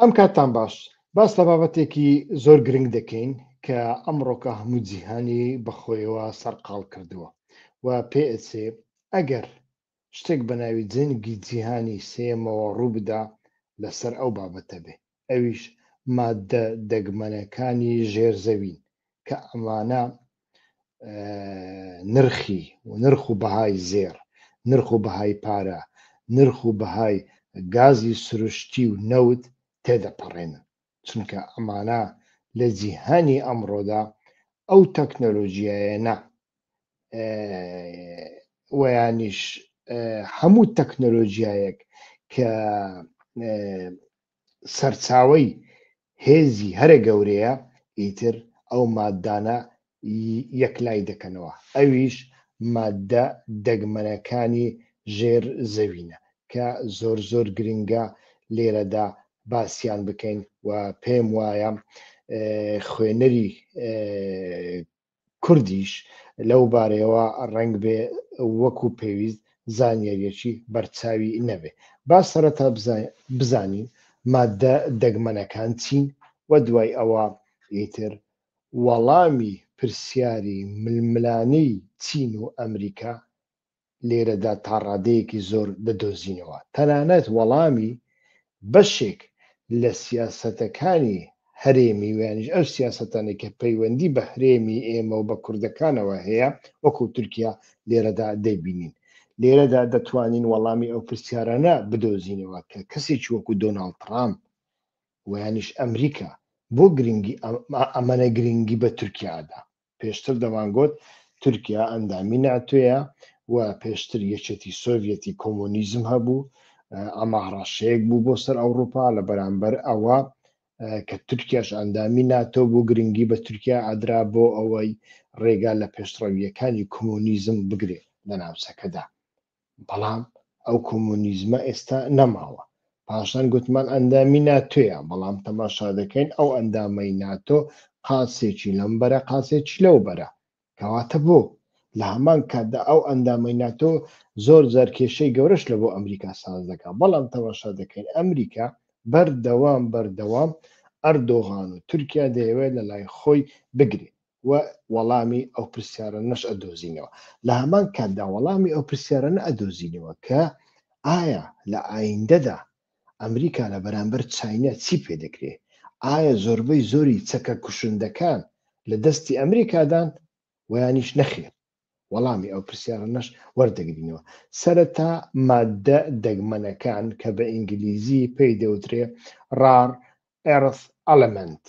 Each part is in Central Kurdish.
ئەم کاتتان باس لە بابەتێکی زۆر گرنگ دەکەین کە ئەمڕۆکە هەموو جیهانی بەخۆیەوە سەرقاڵ کردووە و پێ ئەچێ ئەگەر شتێک بە ناوی جەنگی جیهانی سێمەوە ڕوو بدا لەسەر ئەو بابەتە بێ، ئەویش ماددە دەگمەنەکانی ژێرزەوین کە ئەمانە نرخ و بەهای زێر، نرخ و بەهای پارە، نرخ و بەهای گازی سروشتی و نەوت تێدەپەڕێنن، چونکە ئەمانە لە جیهانی ئەمڕۆدا ئەو تەکنۆلۆژیایەنە وەیانیش هەموو تەکنۆلۆژیایەک کە سەرچاوەی هێزی هەرە گەورەیە ئیتر ئەو ماددانە یەکلای دەکەنەوە، ئەویش ماددە دەگمەنەکانی ژێر زەوینە کە زۆر گرنگە لێرەدا باسییان بکەین و پێم وایە خوێنەری کوردیش لەو بارەیەوە ڕەنگ بێ وەکو پێویست زانیاریەکی بەرچاوی نەبێ. با سەرەتا بزانین ماددە دەگمەنەکان چین و دوای ئەوە ئیتر وەڵامی پرسیاری ململانەی چین و ئەمریکا لێرەدا تا ڕادەیەکی زۆر دەدۆزینەوە، تەنانەت وەڵامی بەشێک لە سیاسەتەکانی هەرێمی ویانیش ئەو سیاسەتانی کە پەیوەندی بە هەرێمی ئێمە و بە کوردەکانەوە هەیە وەکو تورکیا لێرەدا دەیبینین. لێرەدا دەتوانین وەڵامی ئەو پرسیارانە بدۆزینەوە کە کەسێکی وەکو دۆناڵد ترامپ ویانیش ئەمریکا بۆ گرنگی ئەمەنە گرنگی بە تورکیادا. پێشتر دەمانگوت تورکیا ئەندامی ناتۆیە و پێشتر یەکێتی سۆڤیەتی کۆمۆنیزم هەبوو، ئەمە هەڕەشەیەک بوو بۆ سەر ئەوروپا لە بەرامبەر ئەوە کە تورکیاش ئەندامی ناتۆ بوو گرنگی بە تورکیا ئادرا بۆ ئەوەی ڕێگا لە پێشڕەویەکانی کۆمۆنیزم بگرێت لە ناوچەکەدا، بەڵام ئەو کۆمۆنیزمە ئێستا نەماوە. پاشان گوتمان ئەندامی ناتۆیە، بەڵام تەماشا دەکەین ئەو ئەندامەی ناتۆ قاسێکی لەمبەرە قاسێکی لەو بەرە، کەواتە بۆ لە هەمان کاتدا ئەو ئەندامەی ناتۆ زۆر جار کێشەی گەورەش لە بۆ ئەمریکا ساز دەکات، بەڵام تەماشا دەکەین ئەمریکا بەردەوام ئەردۆغان و تورکیا دەیەوێت لە لای خۆی بگرێت و وەڵامی ئەو پرسیارە نەش ئەدۆزینەوە. لە هەمان کاتدا وەڵامی ئەو پرسیارانە ئەدۆزینەوە کە ئایا لە ئایندەدا ئەمریکا لە بەرامبەر چاینە چی پێ دەکرێت؟ ئایا زۆربەی زۆری چەکە کوشندەکان لە دەستی ئەمریکادان ویانیش نەخێر؟ وەڵامی ئەو پرسیارانەش وەردەگرینەوە. سەرەتا ماددە دەگمەنەکان کە بە ئینگلیزی پێی دەوترێ ڕار ئێرث ئەلەمنت،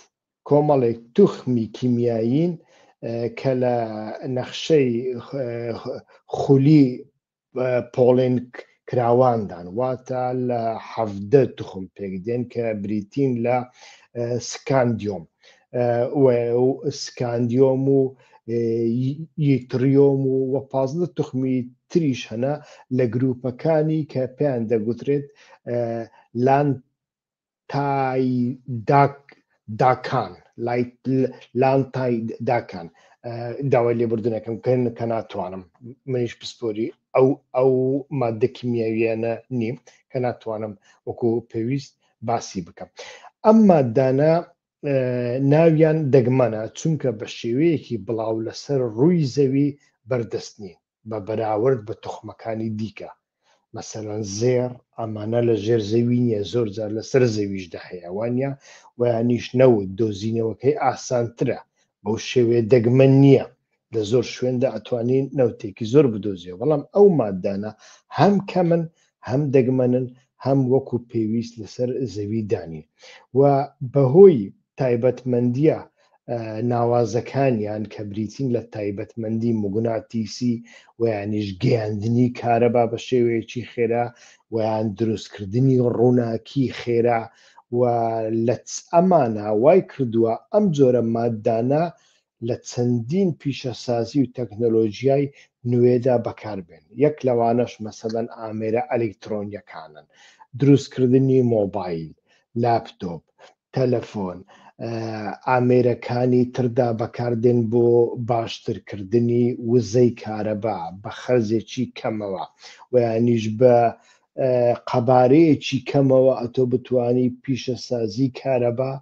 کۆمەڵێک توخمی کیمیایین کە لە نەخشەی خولی پۆڵێن کراواندان، واتە لە 17 توخم پێکدێن کە بریتین لە سکاندیۆم سکاندیۆم و یتریۆم و 15 توخمی تریش هەنا لە گروپەکانی کە پێیان دەگوترێت لانتایداکان. داوای لێبوردنەکەم کە ناتوانم منیش پسپۆری ئەو ماددە کیمیاویانە نیم کە ناتوانم وەکو پێویست باسی بکەم. ئەم ماددانە ناویان دەگمەنە چونکە بە شێوەیەکی بڵاو لەسەر ڕووی زەوی بەردەست نین بە بەراورد بە توخمەکانی دیکە. مەسەلەن زێر ئەمانە لە ژێر زەوی نیە، زۆر جار لەسەر زەویشدا هەیە، وانە ویانیش نەوت دۆزینەوەکەی ئاسانترە، بەو شێوەیە دەگمەن نییە، لە زۆر شوێندا ئەتوانین نەوتێکی زۆر بدۆزیەوە، بەڵام ئەو ماددانە هەم کەمن هەم دەگمەنن هەم وەکو پێویست لەسەر زەوی دانین و بەهۆی تایبەتمەندیە ناوازەکانیان کە بریتین لە تایبەتمەندی موگناتیسی ویانیش گەیاندنی کارەبا بە شێوەیەکی خێرا ویان دروستکردنی ڕووناکی خێرا و لە ئەمانە وای کردووە ئەم جۆرە ماددانە لە چەندین پیشەسازی و تەکنۆلۆژیای نوێدا بەکاربێن. یەک لەوانەش مەسەلەن ئامێرە ئەلکترۆنیەکانن، دروستکردنی مۆبایل، لاپتۆپ، تەلەفۆن، ئامێرەکانی تردا بەکاردێن بۆ باشترکردنی وزەی کارەبا بە خەرجێکی کەمەوە ویانیش بە قەبارەیەکی کەمەوە ئەتۆ بتانی پیشەسازی کارەبا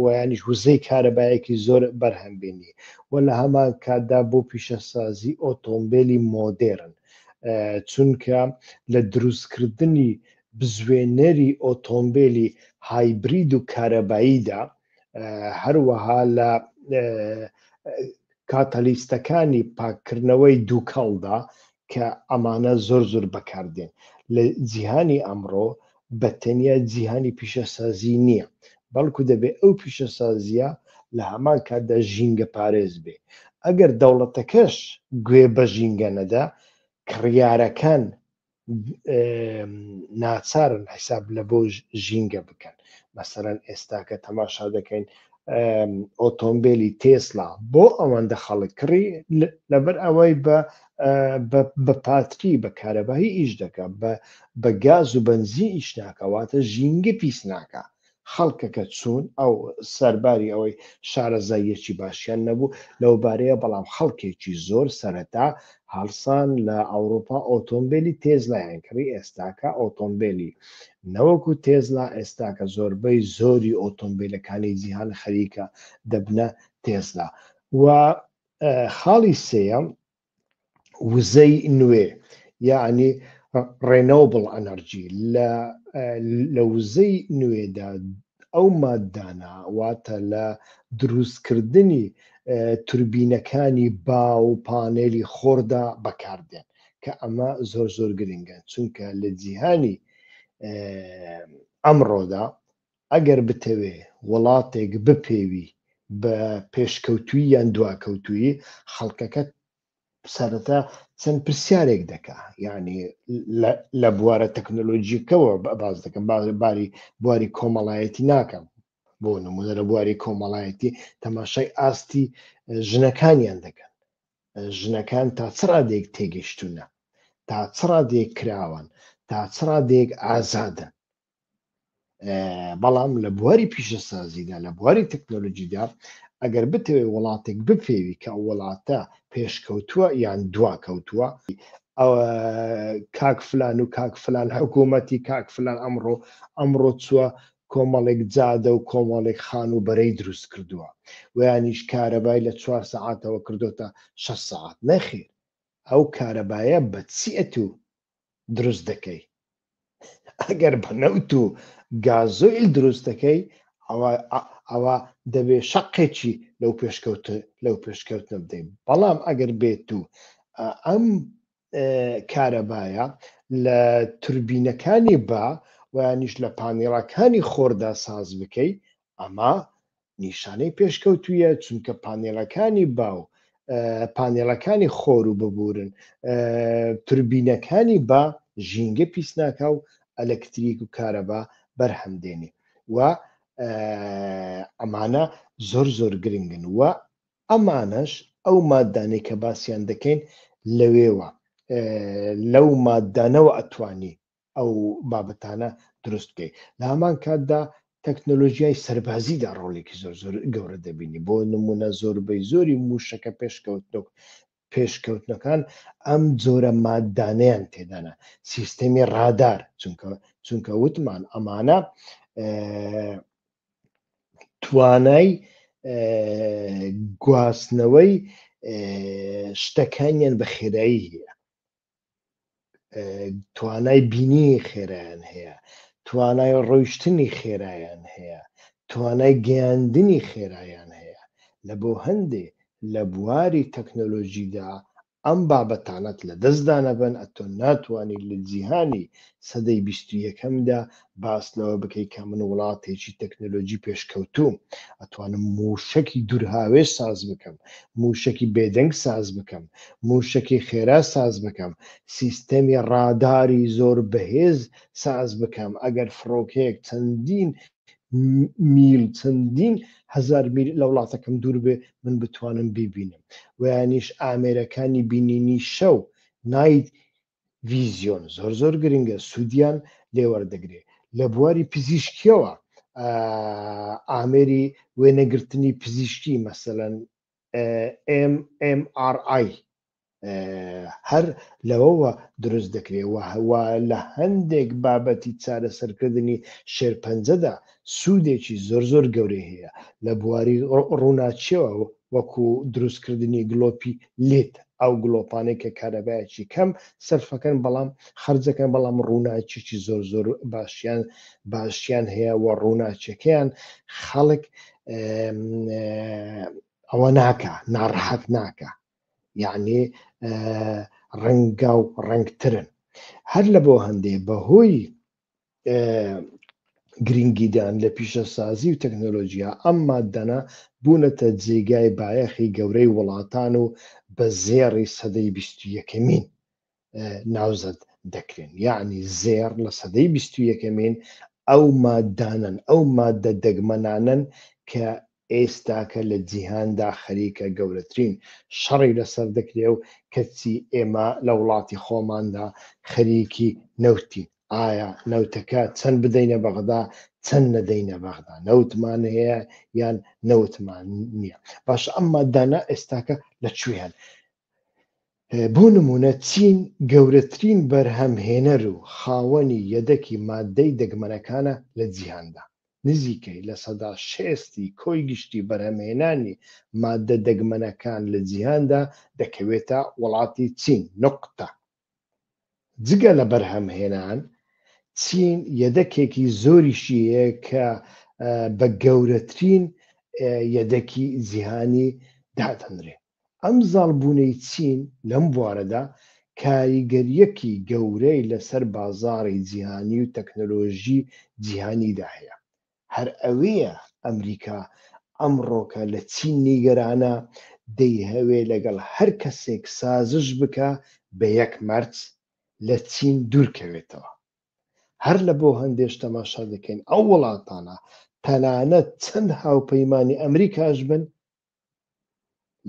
و ینیش وزەی کارەبایەکی زۆر بەرهەمبێنی و لە هەمان کاتدا بۆ پیشەسازی ئۆتۆمبیلی مۆدێرن چونکە لە دروستکردنی بزوێنەری ئۆتۆمبیلی هایبرید و کارەباییدا هەروەها لە کاتەلیستەکانی پاکردنەوەی دووکەڵدا کە ئەمانە زۆر زۆر بەکاردێن لە جیهانی ئەمڕۆ بە تەنیا جیهانی پیشەسازی نییە بەڵکو دەبێت ئەو پیشەسازیە لە هەمان کاتدا ژینگە پارێز بێ ئەگەر دەوڵەتەکەش گوێ بە ژینگە نەدا کڕیارەکان ناچارن حیساب لە بۆ ژینگە بکەن مەسەرەن ئێستا کە تەماشا دەکەین ئۆتۆمبیلی تێسلا بۆ ئەوەندە خەڵک کڕی لەبەر ئەوەی بە پاتری بە کارەبایی ئیش دەکات بە گاز و بەنزی ئیش ناکەواتە ژینگە پیس ناکە خەڵکەکە چوون ئەو سەرباری ئەوەی شارەزاییەکی باشیان نەبوو لەو بارەیە بەڵام خەڵکێکی زۆر سەرەتا هەڵسان لە ئەوروپا ئۆتۆمبیلی تێزلایان کڕی ئێستاکە ئۆتۆمبیلی نەوەکو تێزلا ئێستاکە زۆربەی زۆری ئۆتۆمبیلەکانی جیهان خەریکە دەبنە تێزلا و خاڵی سێیەم وزەی نوێ یعنی ڕێنۆبڵ ئەنەرجی لە وزەی نوێدا ئەو ماددانە واتە لە دروستکردنی توربینەکانی با و پانێلی خۆردا بەکاردێن کە ئەمە زۆر زۆر گرنگە چونکە لە جیهانی ئەمڕۆدا ئەگەر بتەوێ وڵاتێک بپێوی بە پێشکەوتووی یان دواکەوتووی خەڵکەکە سەرەتا چەند پرسیارێک دەکا یعنی لە بوارە تەکنۆلۆژیکەوە باز دەکەم بواری کۆمەڵایەتی ناکەم بۆ نمونە لە بواری کۆمەڵایەتی تەماشای ئاستی ژنەکانیان دەکەن ژنەکان تا چ ڕادێک تێگەیشتوونە تا چ ڕادێک کراون تا چ ڕادێک ئازادن بەڵام لە بواری پیشەسازیدا لە بواری تەکنۆلۆژیدا ئەگەر بتەوێ وڵاتێک بپێوی کە وڵاتە پێشکەوتووە یان دواکەوتووە کاک فلان و کاک فلان حکوومەتی کاک فلان ئەمڕۆ چووە کۆمەڵێک جادە و کۆمەڵێک خان و بەرەی دروست کردووە و یانیش کارەبای لە 4 سەعاتەوە کردوتە 6 سەعات نەخێر ئەو کارەبایە بە چیەت و دروست دەکەی ئەگەر بە نەوت و گازۆیل دروست دەکەی ئەوە دەبێت شەقێکی لەو پێشکەوتنە بدەین بەڵام ئەگەر بێت و ئەم کارەبایە لە توربینەکانی با ویانیش لە پانێڵەکانی خۆردا ساز بکەی ئەمە نیشانەی پێشکەوتویە چونکە پانێڵەکانی با و پانێڵەکانی خۆر و ببورن توربینەکانی با ژینگە پیس ناکە و ئەلەکتریک و کارەبا بەرهەمدێنێ و ئەمانە زۆر زۆر گرنگن و ئەمانەش ئەو ماددانەی کە باسییان دەکەین لەوێوە لەو ماددانەوە ئەتوانی ئەو بابەتانە دروست بکەی لە هەمان کاتدا تەکنۆلۆژیای سەربازیدا ڕۆڵێکی زۆر زۆر گەورە دەبینی بۆ نمونە زۆربەی زۆری موشەکە پێشکەوتنەکان ئەم جۆرە ماددانەیان تێدانە سیستەمی ڕادار چونکە وتمان ئەمانە توانای گواستنەوەی شتەکانیان بە خێرایی هەیە توانای بینی خێرایان هەیە توانای ڕۆیشتنی خێرایان هەیە توانای گەیاندنی خێرایان هەیە لە بۆ هەندێ لە بواری تەکنۆلۆژیدا ئەم بابەتانەت لە دەستدا نەبن ئەتۆ ناتوانیت لە جیهانی سەدەی 21دا باس لەوە بکەیت کە من وڵاتێکی تەکنۆلۆژی پێشکەوتووم ئەتوانم موشەکی دوورهاوێش ساز بکەم موشەکی بێدەنگ ساز بکەم موشەکی خێرا ساز بکەم سیستەمی ڕاداری زۆر بەهێز ساز بکەم ئەگەر فڕۆکەیەک چەندین میل چەندین هەزار میل لە وڵاتەکەم دوور بێ من بتوانم بیبینم ویانیش ئامێرەکانی بینینی شەو نایت ڤیزیۆن زۆر زۆر گرنگە سوودیان لێوەردەگرێ لە بواری پزیشکیەوە ئامێری وێنەگرتنی پزیشکی مەسەلەن MRI هەر لەوەوە دروست دەکرێت و لە هەندێک بابەتی چارەسەرکردنی شێرپەنجەدا سوودێکی زۆر گەورەی هەیە لە بواری ڕووناچیەوە وەکو دروستکردنی گلۆپی لێت ئەو گلۆپانەی کە کارەبایەکی کەم سەرفەکەن بەڵام خەرجەکەن بەڵام ڕووناچێکی زۆر باشیان هەیە و ڕووناچەکەیان خەڵک ئەوە ناکە ناڕەحەت ناکە یعنی ڕەنگا و ڕەنگترن هەر لە بۆ هەندێ بەهۆی گرنگیدان لە پیشەسازی و تەکنۆلۆژیا ئەم ماددانە بوونەتە جێگای بایەخی گەورەی وڵاتان و بە زێڕی سەدەی 21مین ناوزەت دەکرێن یعنی زێر لە سەدەی 21مین ئەو ماددانن ئەو ماددە دەگمەنانن کە ئێستاکە لە جیهاندا خەریکە گەورەترین شەڕی لەسەر دەکرێ و کەچی ئێمە لە وڵاتی خۆماندا خەریکی نەوتین ئایا نەوتەکە چەند بدەینە بەغدا چەند نەدەینە بەغدا نەوتمان هەیە یان نەوتمان نییە باش ئەم ماددانە ئێستاکە لەکوێیان بۆ نمونە چین گەورەترین بەرهەمهێنەر و خاوەنی یەدەکی ماددەی دەگمەنەکانە لە جیهاندا نزیکەی لە سەدا 60 کۆی گشتی بەرهەمهێنانی ماددە دەگمەنەکان لە جیهاندا دەکەوێتە وڵاتی چین نقطە جگە لە بەرهەمهێنان چین یەدەکێکی زۆریشی هەیە کە بە گەورەترین یەدەکی جیهانی دادەنرێت ئەم زاڵبوونەی چین لەم بوارەدا کاریگەریەکی گەورەی لەسەر بازاڕی جیهانی و تەکنۆلۆژی جیهانیدا هەیە هەر ئەوەیە ئەمریکا ئەمڕۆکە لە چین نیگەرانە دەیهەوێ لەگەڵ هەر کەسێک سازش بکە بە 1 مەرج لە چین دوورکەوێتەوە هەر لە بۆ هەندێش تەماشا دەکەین ئەو وڵاتانە تەنانەت چەند هاوپەیمانی ئەمریکاش بن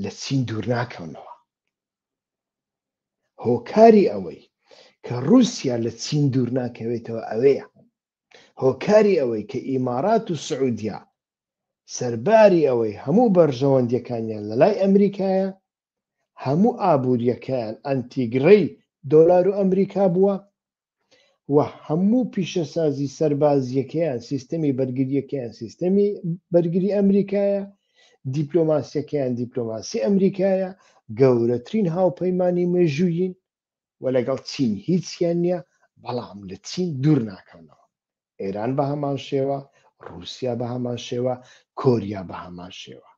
لە چین دوور ناکەونەوە هۆکاری ئەوەی کە رووسیا لە چین دوور ناکەوێتەوە ئەوەیە هۆکاری ئەوەی کە ئیمارات و سعودیا سەرباری ئەوەی هەموو بەرژەوەندیەکانیان لە لای ئەمریکایە هەموو ئابوووریەکەیان ئەنتیگرەی دۆلار و ئەمریکا بووە و هەموو پیشەسازی سەربازیەکەیان سیستەمی بەرگریەکەیان سیستەمی بەرگری ئەمریکایە دیپلۆماسیەکەیان دیپلۆماسی ئەمریکایە گەورەترین هاوپەیمانی مێژوویین و لەگەڵ چین هیچیان نییە بەڵام لە چین دوور ناکەونەوە ئێران بە هەمان شێوە رووسیا بە هەمان شێوە کۆریا بە هەمان شێوە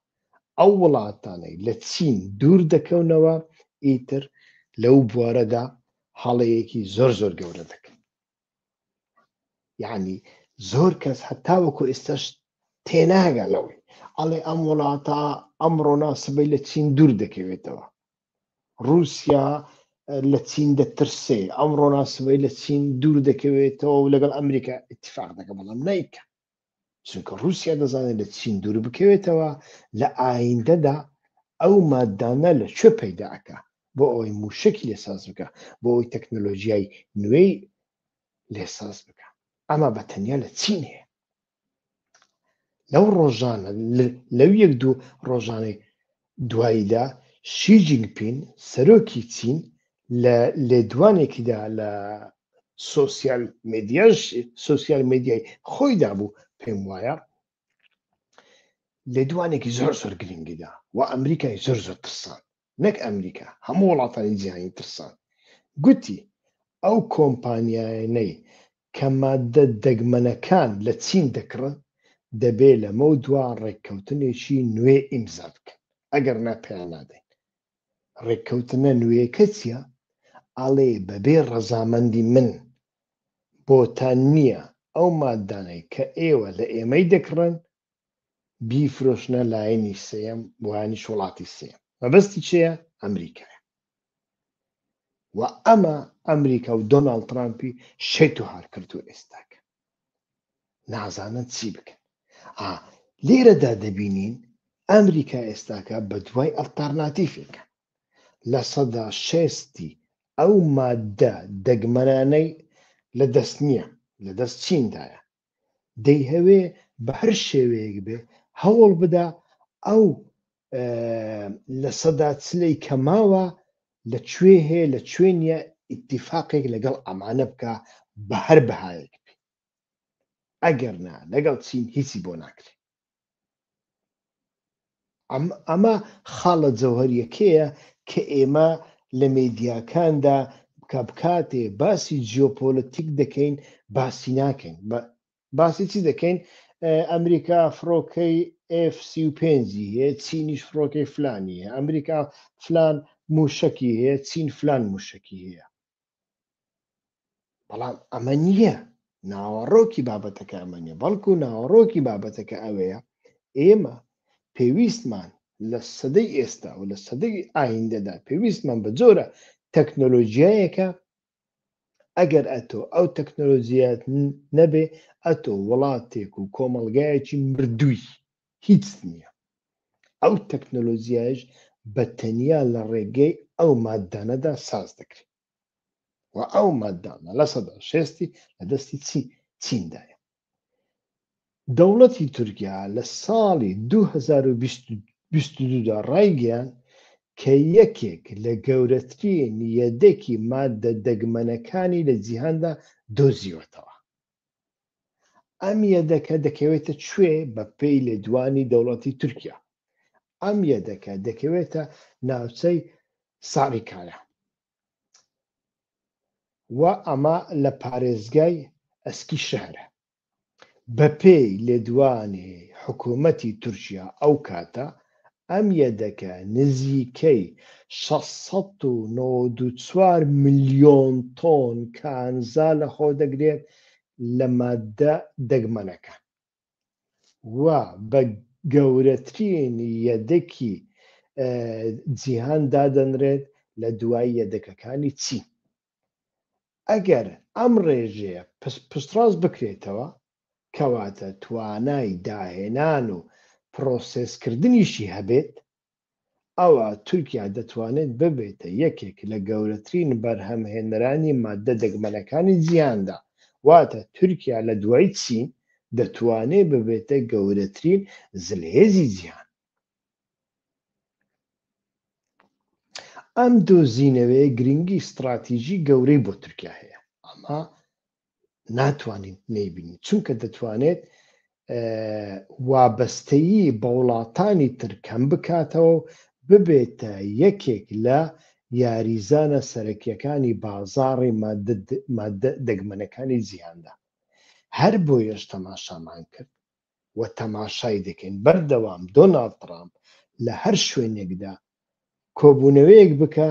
ئەو وڵاتانەی لە چین دوور دەکەونەوە ئیتر لەو بوارەدا هەڵەیەکی زۆر گەورە دەکەن یعنی زۆر کەس هەتاوەکو ئێستاش تێناگەڵەوەی ئەڵێ ئەم وڵاتە ئەمڕۆ ناسبەی لە چین دوور دەکەوێتەوە رووسیا لە چین دەترسێ ئەمڕۆ ناسبەی لە چین دوور دەکەوێتەوە و لەگەڵ ئەمریکا ئیتفاق دەکە بەڵام نایکە چونکە رووسیا دەزانێت لە چین دوور بکەوێتەوە لە ئایندەدا ئەو ماددانە لەکوێ پەیداکە بۆ ئەوەی موشکی لێساز بکە بۆ ئەوەی تەکنۆلۆژیای نوێی لێساز بکە ئەمە بەتەنیا لە چین هەیە لەو ڕۆژانە لەو 1-2 ڕۆژانەی دواییدا شی جینپین سەرۆکی چین لە لێدوانێکیدا لە سۆسیال مێدیای خۆیدا بوو پێم وایە لێدوانێکی زۆر گرنگیدا و ئەمریکای زۆر ترسان نەک ئەمریکا هەموو وڵاتانی جیهانی ترسان گوتی ئەو کۆمپانیانەی کە ماددە دەگمەنەکان لە چین دەکڕن دەبێت لەمە دوا ڕێککەوتنێکی نوێ ئیمزا بکەن ئەگەر ناپیان نادەین ڕێککەوتنە نوێیەکە چییە؟ ئاڵێ بەبێ ڕەزامەندی من بۆتان نییە ئەو ماددانەی کە ئێوە لە ئێمەی دەکڕن بیفرۆشنە لایەنی سێیەم بۆیانیش وڵاتی سێیەم مەبەستی چییە؟ ئەمریکایە و ئەمە ئەمریکا و دۆناڵد ترامپی شێت و هار کردو ئێستاکە نازانن چی بکەن لێرەدا دەبینین ئەمریکا ئێستاکە بە دوای ئەڵتەرناتیفێکە لە سەدا 60 ئەو ماددە دەگمەنانەی لە دەست نییە لە دەست چیندایە دەیهەوێ بە هەر شێوەیەک بێ هەوڵ بدا ئەو لە سەدا چلەی کەماوە لەکوێ هەیە لەکوێ نییە ئیتیفاقێک لەگەڵ ئەمانە بکە بە هەر بەهایەک بێ. ئەگەر نا لەگەڵ چین هیچی بۆ ناکرێت. ئەمە خاڵە جەوهەریەکەیە کە ئێمە لە مێدیاکاندا بکاتێ باسی جیۆپۆلەتیک دەکەین باسی ناکەین. باسی چی دەکەین؟ ئەمریکا فڕۆکەی F-35 هەیە، چینیش فڕۆکەی فلانی هەیە، ئەمریکا فلان موشکی هەیە، چین فلان موشکی هەیە. بەڵام ئەمە نییە، ناوەڕۆکی بابەتەکە ئەمە نیە، بەڵکو ناوەڕۆکی بابەتەکە ئەوەیە ئێمە پێویستمان لە سەدەی ئێستا و لە سەدەی ئایندەدا پێویستمان بە جۆرە تەکنۆلۆژیایەکە ئەگەر ئەتۆ ئەو تەکنۆلۆژیات نەبێ ئەتۆ وڵاتێک و کۆمەڵگایەکی مردووی هیچ نییە. ئەو تەکنۆلۆژیایش بە تەنیا لە ڕێگەی ئەو ماددانەدا ساز دەکرێت و ئەو ماددانە لە سەدا شێستی لە دەستی چیندایە. دەوڵەتی تورکیا لە ساڵی 2022دا ڕایگەیان کە یەکێک لە گەورەترین یەدەکی ماددە دەگمەنەکانی لە جیهاندا دۆزیوەتەوە. ئەم یەدەکە دەکەوێتە کوێ؟ بە پێی لێدوانی دەوڵەتی تورکیا. ئەم یەدەکە دەکەوێتە ناوچەی ساریکایە و ئەمە لە پارێزگای ئەسکی شەهرە. بە پێی لێدوانی حکوومەتی تورکیا ئەو کاتە ئەم یەدەکە نزیکەی 694 ملیۆن تۆن کانزا لەخۆ دەگرێت لە ماددە دەگمەنەکە و بە گەورەترین یەدەکی جیهان دادەنرێت لە دوای یەدەکەکانی چین. ئەگەر ئەم ڕێژەیە پشتڕاست بکرێتەوە کەواتە توانای داهێنان و پرۆسسکردنیشی هەبێت، ئەوە تورکیا دەتوانێت ببێتە یەکێک لە گەورەترین بەرهەمهێنەرانی ماددە دەگمەنەکانی جیهاندا. واتە تورکیا لە دوای چین دەتوانێت ببێتە گەورەترین زلهێزی جیهان. ئەم دۆزینەوەی گرنگی استراتیژی گەورەی بۆ تورکیا هەیە. ئەمە ناتوانین نەیبینین، چونکە دەتوانێت وابەستەیی بە وڵاتانی تر کەم بکاتەوە و ببێتە یەکێک لە یاریزانە سەرەکیەکانی بازاڕی ماددە دەگمەنەکانی جیهاندا. هەر بۆیەش تەماشامان کرد و تەماشای دەکەین بەردەوام دۆناڵد ترامپ لە هەر شوێنێکدا کۆبوونەوەیەک بکە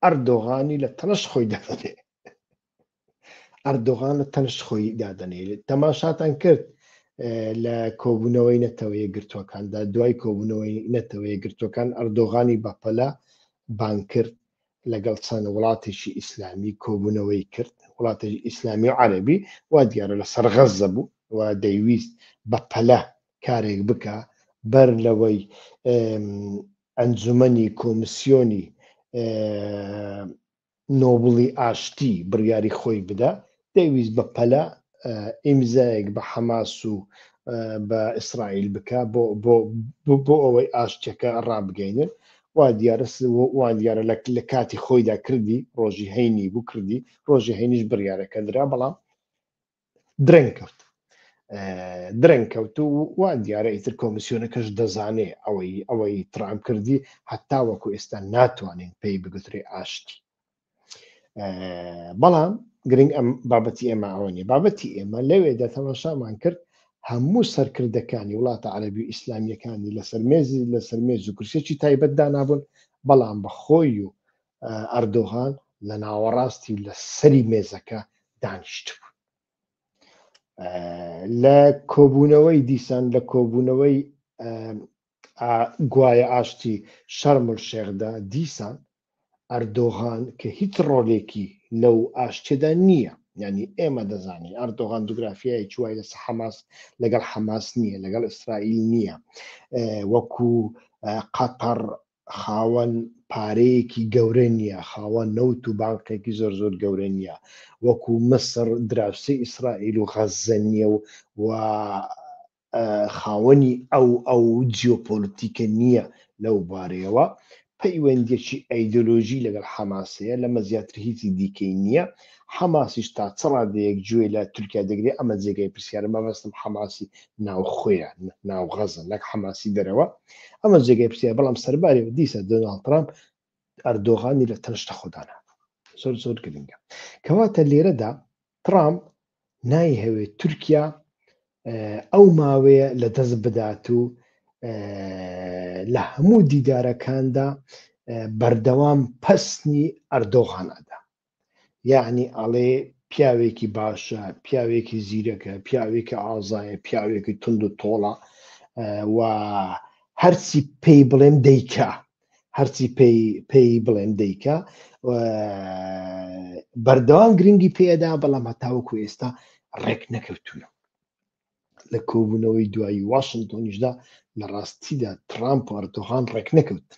ئەردۆغانی لە تەنەش خۆی دادەنێت. ئەردۆغان لە تەنش خۆی دادەنێت. تەماشاتان کرد لە کۆبوونەوەی نەتەوە یەکگرتووەکاندا، دوای کۆبوونەوەی نەتەوە یەکگرتووەکان ئەردۆغانی بەپەلە بان کرد لەگەڵ چەند وڵاتێکی ئیسلامی کۆبوونەوەی کرد، وڵاتێکی ئیسلامی و عەرەبی، وا دیارە لەسەر غەزە بوو و دەیویست بەپەلە کارێک بکە بەر لەوەی ئەنجومەنی کۆمسیۆنی نۆبڵی ئاشتی بڕیاری خۆی بدە، دەیویست بەپەلە ئیمزایەک بە حەماس و بە ئیسرائیل بکە بۆ ئەوەی ئاشتیەکە ڕابگەینن. وا دیارە لە کاتی خۆیدا کردی، ڕۆژی هەینی بوو کردی، ڕۆژی هەینیش بڕیارەکە درا، بەڵام درەنگ کەوت و وا دیارە ئیتر کۆمسیۆنەکەش دەزانێ ئەوەی ترامپ کردی هەتا وەکو ئێستا ناتوانین پێی بگوترێ ئاشتی. بەڵام گرنگ ئەم بابەتی ئێمە ئەوە نیە. بابەتی ئێمە لەوێدا تەماشامان کرد هەموو سەرکردەکانی وڵاتە عەرەبی و ئیسلامیەکانی لەسەر مێز و کورسێکی تایبەت دانابوون، بەڵام بە خۆی و ئەردۆغان لە ناوەڕاستی و لە سەری مێزەکە دانیشت بوون. لە کۆبوونەوەی دیسان لە کۆبوونەوەی گوایە ئاشتی شەرم الشێخدا دیسان ئەردۆغان کە هیچ ڕۆڵێکی لەو ئاشتێدا نییە، یعنی ئێمە دەزانین ئەردۆغان جوگرافیایەکی وای لەسەر حەماس لەگەڵ حەماس نییە، لەگەڵ ئیسرائیل نییە، وەکو قەتەر خاوەن پارەیەکی گەورە نییە، خاوەن نەوت و بانقێکی زۆر گەورە نییە، وەکو مەسر دراوسەی ئیسرائیل و غەزە نییە و خاوەنی ئەو جیۆپۆلیتیکە نییە لەو بارەیەوە. پەیوەندیەکی ئەیدۆلۆژی لەگەڵ حەماسەیە لەمە زیاتر هیچی دیکەی نییە. حەماسیش تا چ ڕادەیەک گوێ لە تورکیا دەگرێت ئەمە جێگای پرسیارە مەبەستم حەماسی ناوخۆیە ناو غەزە نەک حەماسی دەرەوە ئەمە جێگای پرسیار بەڵام سەربارێ دیسە دۆناڵد ترامپ ئەردۆغانی لە تەنشتە خۆدانە زۆر زۆر گرنگە کەواتە لێرەدا ترامپ نای هەوێت تورکیا ئەو ماوەیە لە دەست بدات و لە هەموو دیدارەکاندا بەردەوام پەسنی ئەردۆغانەدا یعنی ئەڵێ پیاوێکی باشە پیاوێکی زیرەکە پیاوێکی ئازایە پیاوێکی تند و تۆڵە و هەرچی پێی بڵێم دەیکا هەرچی پێی بڵێم دەیکا بەردەوام گرنگی پێدا بەڵام هەتاوەکو ئێستا ڕێک نەکەوتوونە لە کۆبوونەوەی دوایی واشنگتۆنیشدا لە ڕاستیدا ترامپ و ئەردۆغان ڕێک نەکەوت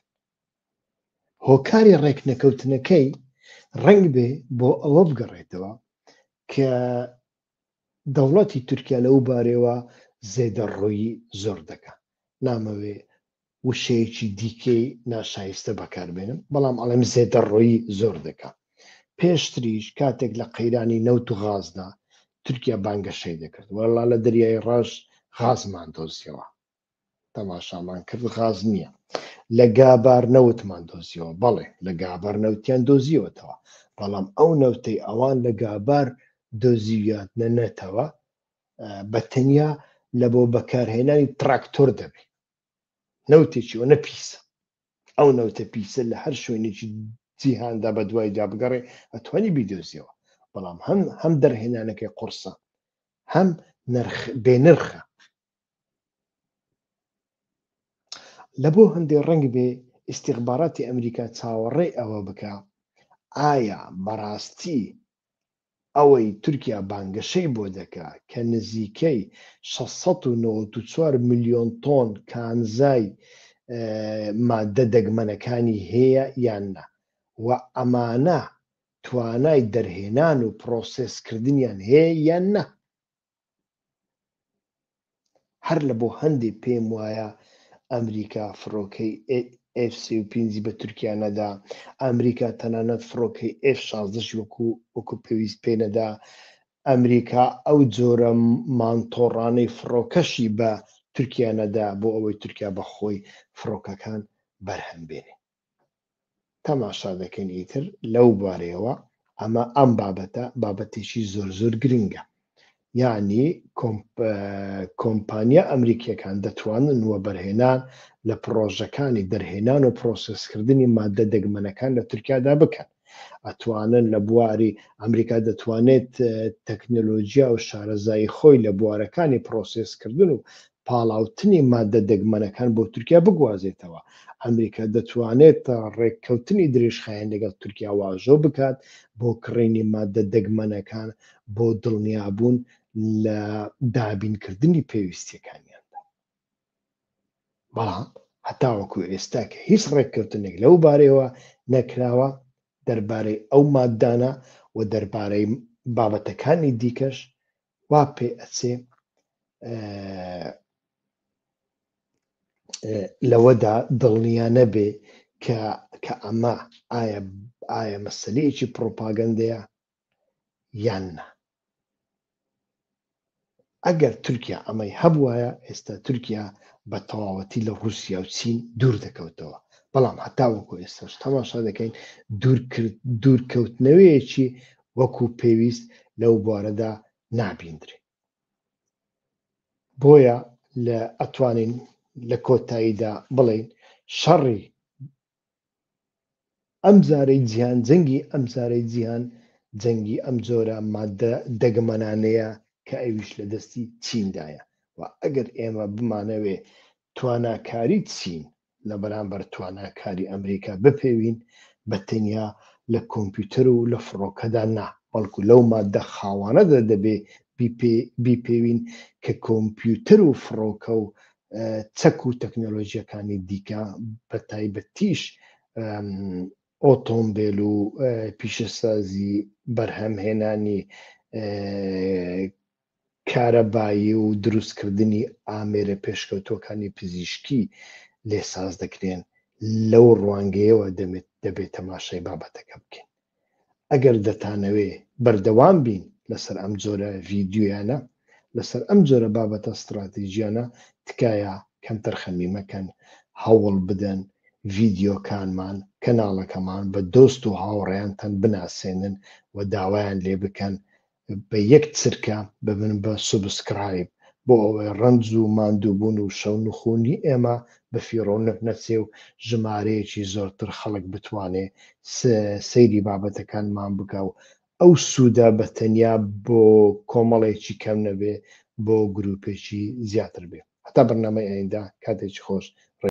هۆکاری ڕێک نەکەوتنەکەی ڕەنگ بێ بۆ ئەوە بگەڕێتەوە کە دەوڵەتی تورکیا لەو بارەوە زێدەڕۆیی زۆر دەکا نامەوێ وشەیەکی دیکەی ناشایستە بەکاربێنم بەڵام ئەڵێم زێدەڕۆیی زۆر دەکا پێشتریش کاتێک لە قەیرانی نەوت و غازدا تورکیا بانگەشەی دەکرد وەڵا لە دەریای ڕەش غازمان دۆزیەوە تەماشامان کرد غاز نییە لە گابار نەوتمان دۆزیەوە بەڵێ لە گابار نەوتیان دۆزیەوەتەوە بەڵام ئەو نەوتەی ئەوان لە گابار دۆزیویاتنە نەتەوە بە تەنیا لە بۆ بەکارهێنانی تراکتۆر دەبێت نەوتێکی ئەوە نەپیسە ئەو نەوتە پیسە لە هەر شوێنێکی جیهاندا بە دوای دا بگەڕێ ئەتوانی بیدۆزیەوە بەڵام هەم دەرهێنانەکەی قورسە هەم بێنرخە لە بۆ هەندێک ڕەنگ بێ ئیستیخباراتی ئەمریکا چاوەڕێی ئەوە بکە ئایا بەڕاستی ئەوەی تورکیا بانگەشەی بۆ دەکا کە نزیکەی 694 ملیۆن تۆن کانزای مادە دەگمەنەکانی هەیە یان نا و ئەمانە توانای دەرهێنان و پرۆسسکردنیان هەیە یان نا هەر لە بۆ هەندێک پێم وایە ئەمریکا فڕۆکەی F-35 بە تورکیا نەدا ئەمریکا تەنانەت فڕۆکەی F-16 وەکو پێویست پێ نەدا ئەمریکا ئەو جۆرە مانتۆڕانەی فڕۆکەشی بە تورکیا نەدا بۆ ئەوەی تورکیا بەخۆی فڕۆکەکان بەرهەم بێنێ تەماشا دەکەن ئیتر لەو بارەیەوە ئەمە ئەم بابەتە بابەتێکی زۆر زۆر گرنگە یعنی کۆمپانیا ئەمریکیەکان دەتوانن وە بەرهێنان لە پرۆژەکانی دەرهێنان و پرۆسسکردنی مادە دەگمەنەکان لە تورکیادا بکەن ئەتوانن لە بواری ئەمریکا دەتوانێت تەکنۆلۆژیا و شارەزایی خۆی لە بوارەکانی پرۆسسکردن و پاڵاوتنی مادە دەگمەنەکان بۆ تورکیا بگوازێتەوە ئەمریکا دەتوانێت ڕێککەوتنی درێژخایەن لەگەڵ تورکیا واژۆ بکات بۆ کڕینی مادە دەگمەنەکان بۆ دڵنیابوون لە دابینکردنی پێویستیەکانیاندا بەڵام هەتاوەکو ئێستا کە هیچ ڕێککەوتنێک لەو بارەوە نەکراوە دەربارەی ئەو مادانە و دەربارەی بابەتەکانی دیکەش وا پێ ئەچێ لەوەدا دڵنیانە بێ کە ئەمە ئایا مەسەلەیەکی پرۆپاگەندەیە یان نا ئەگەر تورکیا ئەمەی هەبوایە ئێستا تورکیا بە تەواوەتی لە رووسیا و چین دوور دەکەوتەوە بەڵام هەتاوەکو ئێستاش تەماشا دەکەین دوورکەوتنەوەیەکی وەکو پێویست لەو بوارەدا نابیندرێت بۆیە ئەتوانین لە کۆتاییدا بڵێن شەڕی ئەم زارەی جیهان جەنگی ئەم زارەی جیهان جەنگی ئەم جۆرە مادە دەگمەنانەیە کە ئەویش لە دەستی چیندایە و ئەگەر ئێمە بمانەوێ تواناکاری چین لە بەرامبەر تواناکاری ئەمریکا بپێوین بە تەنیا لە کۆمپیوتەر و لە فڕۆکەدا نا بەڵکو لەو مادە خاوانەدا دەبێ بیپێوین کە کۆمپیوتەر و فڕۆکە و چەک و تەکنۆلۆژیەکانی دیکە بە تایبەتیش ئۆتۆمبیل و پیشەسازی بەرهەمهێنانی کارەبایی و دروستکردنی ئامێرە پێشکەوتوەکانی پزیشکی لێساز دەکرێن لەو ڕوانگەیەوە دەبێت تەماشای بابەتەکە بکەین. ئەگەر دەتانەوێ بەردەوام بین لەسەر ئەم جۆرە ڤیددیویانە، لەسەر ئەم جۆرە بابەتە استراتیژیانە، تکایە کەم تەرخەمی مەکەن، هەوڵ بدەن ڤیددیۆکانمان، کەناڵەکەمان بە دۆست و هاوڕێیانتان بناسێنن و داوایان لێ بکەن بە یەک چرکە ببن بە سوبسکرایب، بۆ ئەوەی ڕنج و ماندووبوون و شەو نخوونی ئێمە بە فیڕۆ نەچێ و ژمارەیەکی زۆرتر خەڵک بتوانێ سەیری بابەتەکانمان بکە و ئەو سوودە بە تەنیا بۆ کۆمەڵێکی کەم نەبێ، بۆ گروپێکی زیاتر بێ. هەتا بەرنامەی ئایندا، کاتێکی خۆش.